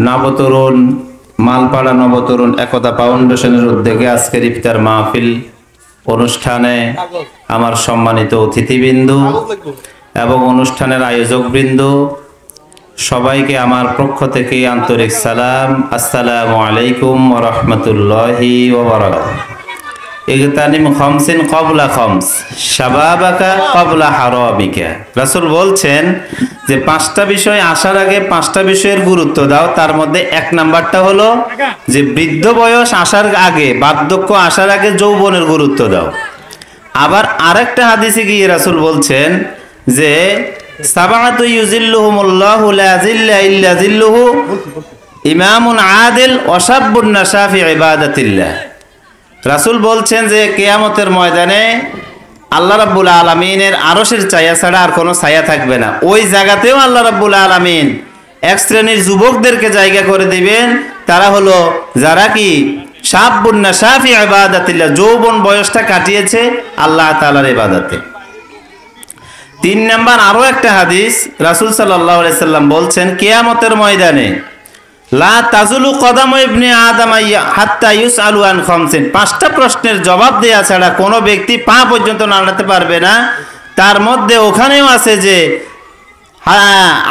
নবতরুণ মালপাড়া নবতরুণ একতা ফাউন্ডেশনের উদ্যোগে আজকের ইফতার মাহফিল অনুষ্ঠানে আমার সম্মানিত অতিথিবৃন্দ এবং অনুষ্ঠানের আয়োজকবৃন্দ সবাইকে আমার পক্ষ থেকে আন্তরিক সালাম। আসসালামু আলাইকুম ওয়া রাহমাতুল্লাহি ওয়া বারাকাতুহু। ইগতানিম খামসিন ক্বাবলা খামস শাবাবাকা ক্বাবলা হারামিকা। রাসূল বলছেন যে পাঁচটা বিষয় আসার আগে পাঁচটা বিষয়ের গুরুত্ব দাও। তার মধ্যে এক নাম্বারটা হলো যে বৃদ্ধ বয়স আসার আগে, বার্ধক্য আসার আগে যৌবনের গুরুত্ব দাও। আবার আরেকটা হাদিসে গিয়ে রাসূল বলছেন যে সাবাতু ইউজিল্লুহুমুল্লাহু লা জিল্লা ইল্লা জিল্লুহু ইমামুন আদিল ওয়া শাববুন নাশা ফি ইবাদাতিল্লাহ। রাসূল বলছেন যে কিয়ামতের ময়দানে আল্লাহ রাব্বুল আলামিনের আরশের ছায়া ছাড়া আর কোনো ছায়া থাকবে না। ওই জায়গাতেও আল্লাহ রাব্বুল আলামিন এক শ্রেণীর যুবকদেরকে জায়গা করে দিবেন। তারা হলো যারা কি শাববুন নাশা ফি ইবাদাতিল্লাহ, যৌবন বয়সটা কাটিয়েছে আল্লাহ তাআলার ইবাদতে। 3 নাম্বার আরো একটা হাদিস রাসূল সাল্লাল্লাহু আলাইহি সাল্লাম বলছেন কিয়ামতের ময়দানে লা তাজুলু কদাম ইবনে আদম হাত্তা ইউসআলু আন খামসিন, পাঁচটা প্রশ্নের জবাব দেয়া ছাড়া কোনো ব্যক্তি পা পর্যন্ত নাড়াতে পারবে না। তার মধ্যে ওখানেও আছে যে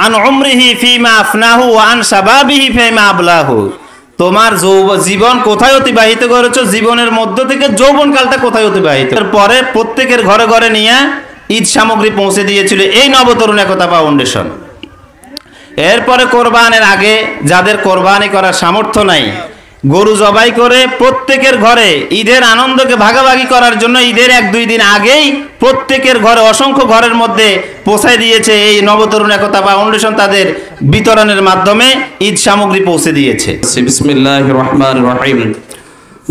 আন উমরিহি ফিমা আফনাহু ওয়া আন শাবাবিহি ফিমা আবলাহু, তোমার জীবন কোথায় অতিবাহিত করেছো, জীবনের মধ্য থেকে যৌবনকালটা কোথায় অতিবাহিত। এরপরে প্রত্যেকের ঘরে ঘরে নিয়ে ঈদ সামগ্রী পৌঁছে দিয়েছিল এই নবতরুণ একতা ফাউন্ডেশন। এরপরে কোরবানের আগে যাদের কোরবানি করার সামর্থ্য নাই, গরু জবাই করে প্রত্যেকের ঘরে ঈদের আনন্দকে ভাগাভাগি করার জন্য ঈদের 1-2 দিন আগেই প্রত্যেকের ঘরে, অসংখ্য ঘরের মধ্যে পৌঁছায় দিয়েছে এই নবতরুণ একতা ফাউন্ডেশন। তাদের বিতরণের মাধ্যমে ঈদ সামগ্রী পৌঁছে দিয়েছে। বিসমিল্লাহির রহমানির রহিম।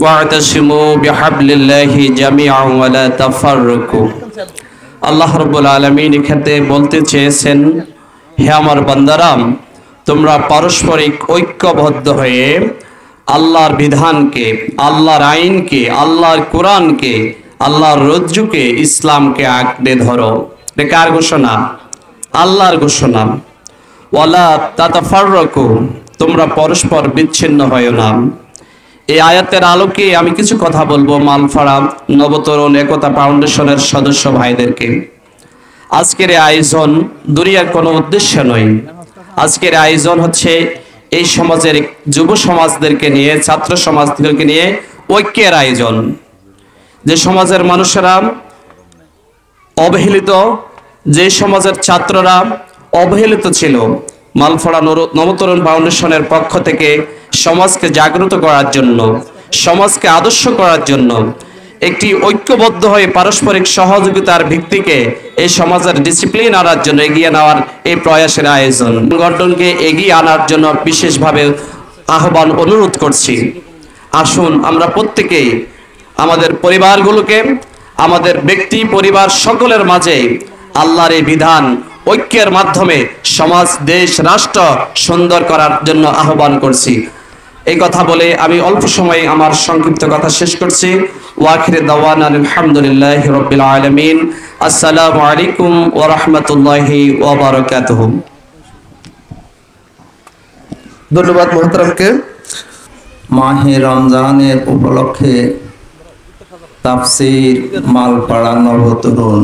ওয়া'তাসিমু বিহাবলিল্লাহি জামিআন ওয়া লা তাফাররাকু। আল্লাহ রাব্বুল আলামিন এখানে বলতে চেয়েছেন, হে আমার বান্দারাম, তোমরা পারস্পরিক ঐক্যবদ্ধ হয়ে আল্লাহর বিধানকে, আল্লাহর আইনকে, আল্লাহর কোরআনকে, আল্লাহর রজ্জুকে, ইসলামকে আঁকড়ে ধরো। এটা কার ঘোষণা? আল্লাহর ঘোষণা। ওয়ালা তাতাফাররাকু, তোমরা পরস্পর বিচ্ছিন্ন হয়ো না। এই আয়াতের আলোকে আমি কিছু কথা বলবো মালপাড়া নবতরুণ একতা ফাউন্ডেশনের সদস্য ভাইদেরকে। আজকের আয়োজন দুনিয়ার কোনো উদ্দেশ্য নয়। আজকের আয়োজন হচ্ছে এই সমাজের যুব সমাজদেরকে নিয়ে, ছাত্র সমাজদেরকে নিয়ে ঐক্যের আয়োজন। যে সমাজের মানুষেরা অবহেলিত, যে সমাজের ছাত্ররা অবহেলিত ছিল, মালপাড়া নবতরুণ ফাউন্ডেশনের পক্ষ থেকে সমাজকে জাগ্রত করার জন্য, সমাজকে আদর্শ করার জন্য, একটি ঐক্যবদ্ধ হয়ে পারস্পরিক সহযোগিতার ভিত্তিকে এই সমাজের ডিসিপ্লিন আনার জন্য এগিয়ে নেওয়ার এই প্রয়াসের আয়োজন। সংগঠনকে এগিয়ে আনার জন্য বিশেষভাবে আহ্বান, অনুরোধ করছি। আসুন আমরা প্রত্যেকেই আমাদের পরিবারগুলোকে, আমাদের ব্যক্তি পরিবার সকলের মাঝে আল্লাহর এই বিধান ঐক্যের মাধ্যমে সমাজ, দেশ, রাষ্ট্র সুন্দর করার জন্য আহ্বান করছি। এই কথা বলে আমি অল্প সময়ে আমার সংক্ষিপ্ত কথা শেষ করছি। ওয়াখির দাওয়ানা আলহামদুলিল্লাহি রাব্বিল আলামিন। আসসালামু আলাইকুম ওয়া রাহমাতুল্লাহি ওয়া বারাকাতুহু। ধন্যবাদ মুহতারামকে। মাহে রমজানের উপলক্ষে তাফসীর মালপাড়া নবতরুণ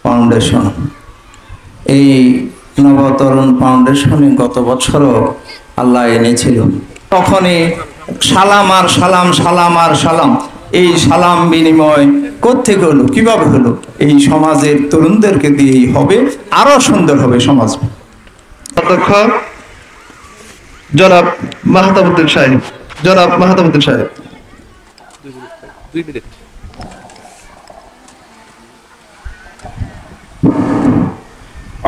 ফাউন্ডেশন, এই নবতরুণ ফাউন্ডেশনে গত বছরও আল্লাহ এনেছিল। তখনই সালাম আর সালাম, সালাম আর সালাম, এই সালাম বিনিময় কোত্থেকে হলো, কিভাবে হলো? এই সমাজের তরুণদেরকে দিয়েই হবে, আরো সুন্দর হবে সমাজ। অধ্যক্ষ জনাব মাহতাবউদ্দিন সাহেব, জনাব মাহতাবউদ্দিন সাহেব। 2 মিনিট।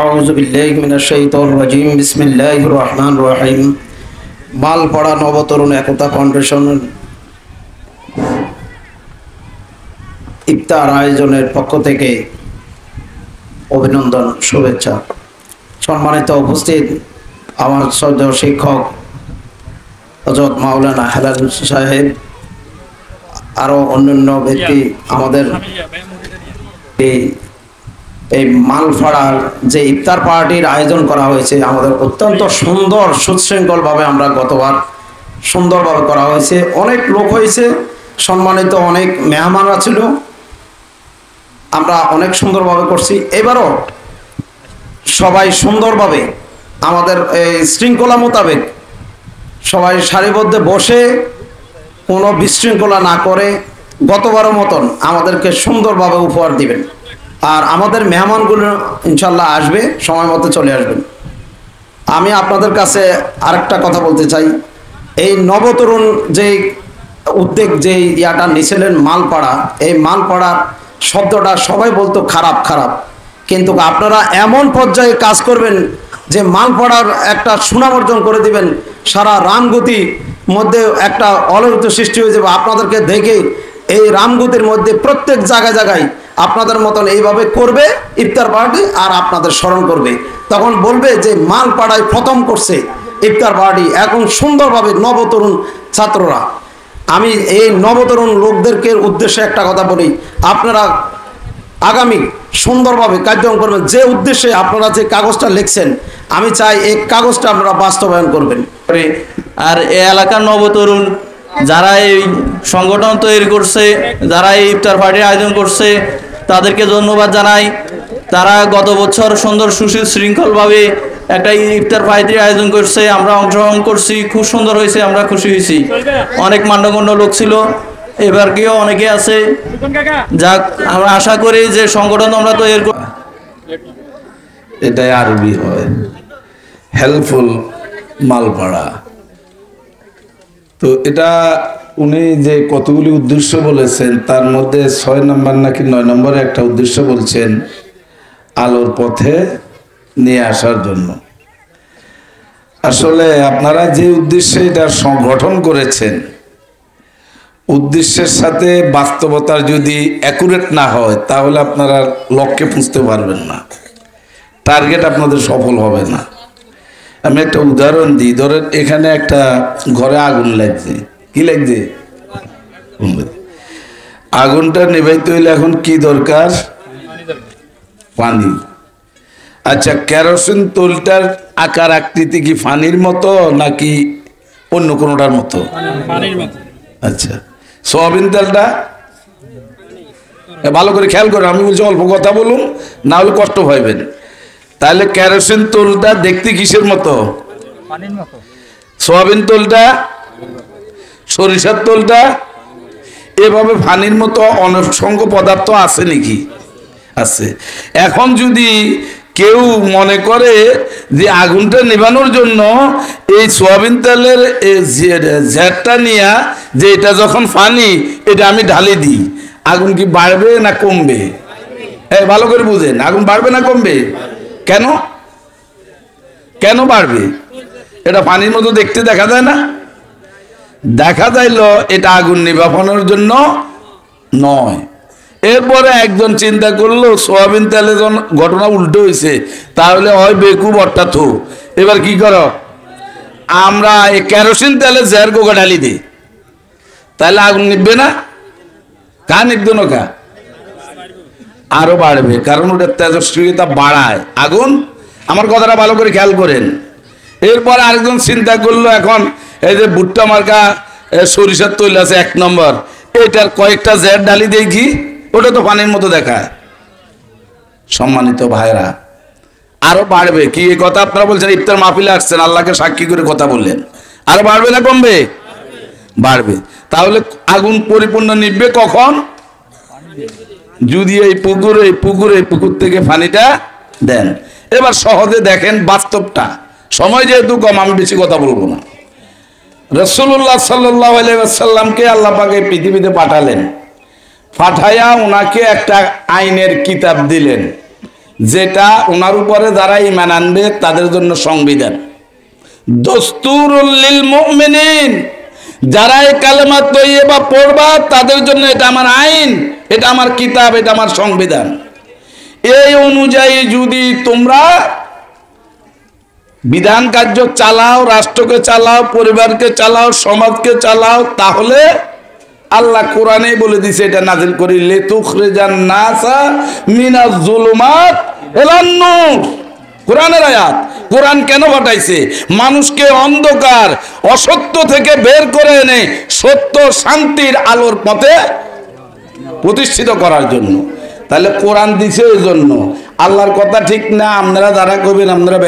আউযু বিল্লাহি মিনাশ শাইতানির রাজিম। বিসমিল্লাহির রহমানির রহিম। মালপাড়া নবতরুণ একতা ফাউন্ডেশন ইফতার আয়োজনের পক্ষ থেকে অভিনন্দন, শুভেচ্ছা। সম্মানিত উপস্থিত আমার শ্রদ্ধেয় শিক্ষক হযরত মাওলানা হেলাল সাহেব, আরো অন্যান্য ব্যক্তি, আমাদের এই এই মালপাড়ার যে ইফতার পার্টির আয়োজন করা হয়েছে, আমাদের অত্যন্ত সুন্দর সুশৃঙ্খলভাবে আমরা গতবার সুন্দরভাবে করা হয়েছে। অনেক লোক হয়েছে, সম্মানিত অনেক মেহমানরা ছিল, আমরা অনেক সুন্দরভাবে করছি। এবারও সবাই সুন্দরভাবে আমাদের এই শৃঙ্খলা মোতাবেক সবাই সারিবদ্ধ বসে কোনো বিশৃঙ্খলা না করে গতবারের মতন আমাদেরকে সুন্দরভাবে উপহার দিবেন। আর আমাদের মেহমানগুলো ইনশাল্লাহ আসবে, সময় মতো চলে আসবেন। আমি আপনাদের কাছে আরেকটা কথা বলতে চাই, এই নবতরুণ যে উদ্যোগ যে ইয়াটা নিয়েছিলেন মালপাড়া, এই মালপাড়ার শব্দটা সবাই বলতো খারাপ খারাপ, কিন্তু আপনারা এমন পর্যায়ে কাজ করবেন যে মালপাড়ার একটা সুনাম অর্জন করে দিবেন, সারা রামগতির মধ্যে একটা অলৌকিক সৃষ্টি হয়ে যাবে। আপনাদেরকে দেখে এই রামগতির মধ্যে প্রত্যেক জায়গায় জায়গায় আপনাদের মতন এইভাবে করবে ইফতার পার্টি, আর আপনাদের স্মরণ করবে, তখন বলবে যে মালপাড়ায় প্রথম করছে ইফতার পার্টি। এখন সুন্দরভাবে নবতরুণ ছাত্ররা, আমি এই নবতরুণ লোকদেরকে উদ্দেশ্যে একটা কথা বলি, আপনারা আগামী সুন্দরভাবে কার্যক্রম করবেন। যে উদ্দেশ্যে আপনারা যে কাগজটা লিখছেন, আমি চাই এই কাগজটা আপনারা বাস্তবায়ন করবেন। আর এই এলাকার নবতরুণ যারা এই সংগঠন তৈরি করছে, যারা এই ইফতার পার্টির আয়োজন করছে, তাদেরকে ধন্যবাদ জানাই। তারা গত বছর সুন্দর সুশৃঙ্খলভাবে একটা ইফতার পার্টির আয়োজন করছে, আমরা অংশগ্রহণ করছি, খুব সুন্দর হয়েছে, আমরা খুশি হয়েছি। অনেক মান্যগণ্য লোক ছিল, এবার কেউ অনেকে আছে। যাক, আমরা আশা করি যে সংগঠন আমরা তৈরি করব। এটাই আরবি হয় হেল্পফুল মালপাড়া। তো এটা উনি যে কতগুলি উদ্দেশ্য বলেছেন, তার মধ্যে 6 নম্বর নাকি 9 নম্বরে একটা উদ্দেশ্য বলছেন, আলোর পথে নিয়ে আসার জন্য। আসলে আপনারা যে উদ্দেশ্যে এটা সংগঠন করেছেন, উদ্দেশ্যের সাথে বাস্তবতার যদি অ্যাকুরেট না হয়, তাহলে আপনারা লক্ষ্যে পৌঁছতে পারবেন না, টার্গেট আপনাদের সফল হবে না। আমি একটা উদাহরণ দিই, ধরেন এখানে একটা ঘরে আগুন লাগছে, কি লাগছে? আগুনটা নেভাইতে হইলে এখন কি দরকার? পানি। আচ্ছা, কেরোসিন তেলটার আকার আকৃতি কি পানির মতো নাকি অন্য কোনোটার মতো? আচ্ছা, সয়াবিন তেলটা ভালো করে খেয়াল করে, আমি বলছি অল্প কথা বলুন, না হলে কষ্ট পাইবেন। তাহলে কেরোসিন তেলটা দেখতে কিসের মতো? সয়াবিন তেলটা, সরিষার তেলটা এভাবে পানির মতো অসংখ্য পদার্থ আছে নাকি? আছে। এখন যদি কেউ মনে করে যে আগুনটা নেভানোর জন্য এই সয়াবিন তেলের ঝেড়টা নিয়ে, যে এটা যখন পানি, এটা আমি ঢালি দিই, আগুন কি বাড়বে না কমবে? হ্যাঁ, ভালো করে বুঝেন, আগুন বাড়বে না কমবে? কেন কেন বাড়বে? এটা পানির মতো দেখতে দেখা যায় না? দেখা যাইল এটা আগুন নিভানোর জন্য নয়। এরপরে একজন চিন্তা করলো সয়াবিন তেলে যখন ঘটনা উল্টো হয়েছে, তাহলে হয় বেকুব অর্থাৎ। এবার কি করো, আমরা এই কেরোসিন তেলে জের গোগা ঢালি দিই, তাহলে আগুন নিববে না? কা নিববে না? কা আরো বাড়বে, কারণ ওটা তেজস্ক্রিয়তা বাড়ায় আগুন। আমার কথাটা ভালো করে খেয়াল করেন। এরপর আরেকজন চিন্তা করলো, এখন এই যে ভুট্টা মার্কা সরিষার তৈল আছে 1 নম্বর, এটার কয়েকটা জের ঢালি দেখি, ওটা তো পানির মতো দেখায়। সম্মানিত ভাইরা, আরো বাড়বে কি? এই কথা আপনারা বলছেন, ইফতার মাহফিলে আসছেন, আল্লাহকে সাক্ষী করে কথা বললেন, আরো বাড়বে না কমবে? বাড়বে। তাহলে আগুন পরিপূর্ণ নিভবে কখন? যদি এই পুকুর থেকে পানিটা দেন। এবার সহজে দেখেন বাস্তবটা, সময় যেহেতু কম আমি বেশি কথা বলবো না। রাসূলুল্লাহ সাল্লাল্লাহু আলাইহি ওয়াসাল্লামকে আল্লাহ পাক এই পৃথিবীতে পাঠালেন, পাঠায়া ওনাকে একটা আইনের কিতাব দিলেন, যেটা ওনার উপরে যারা ঈমান আনবে তাদের জন্য সংবিধান। দস্তুরুল লিল মুমিনিন, যারা এই কালেমা তৈয়বা পড়বা তাদের জন্য এটা আমার আইন, এটা আমার কিতাব, এটা আমার সংবিধান। এই অনুযায়ী যদি তোমরা বিধান কার্য চালাও, রাষ্ট্রকে চালাও, পরিবারকে চালাও, সমাজকে চালাও, তাহলে আল্লাহ কোরআনেই বলে দিছে এটা নাজিল করি লিতুখরিজান নাসা মিনাজ জুলুমাত ইলান নূর। কোরআনের আয়াত। কোরআন কেন পাঠাইছে? মানুষকে অন্ধকার অসত্য থেকে বের করে এনে সত্য শান্তির আলোর পথে প্রতিষ্ঠিত করার জন্য। তাহলে কোরআন দিছে ওই জন্য। আল্লাহর কথা ঠিক না, আপনারা যারা কবেন আপনারা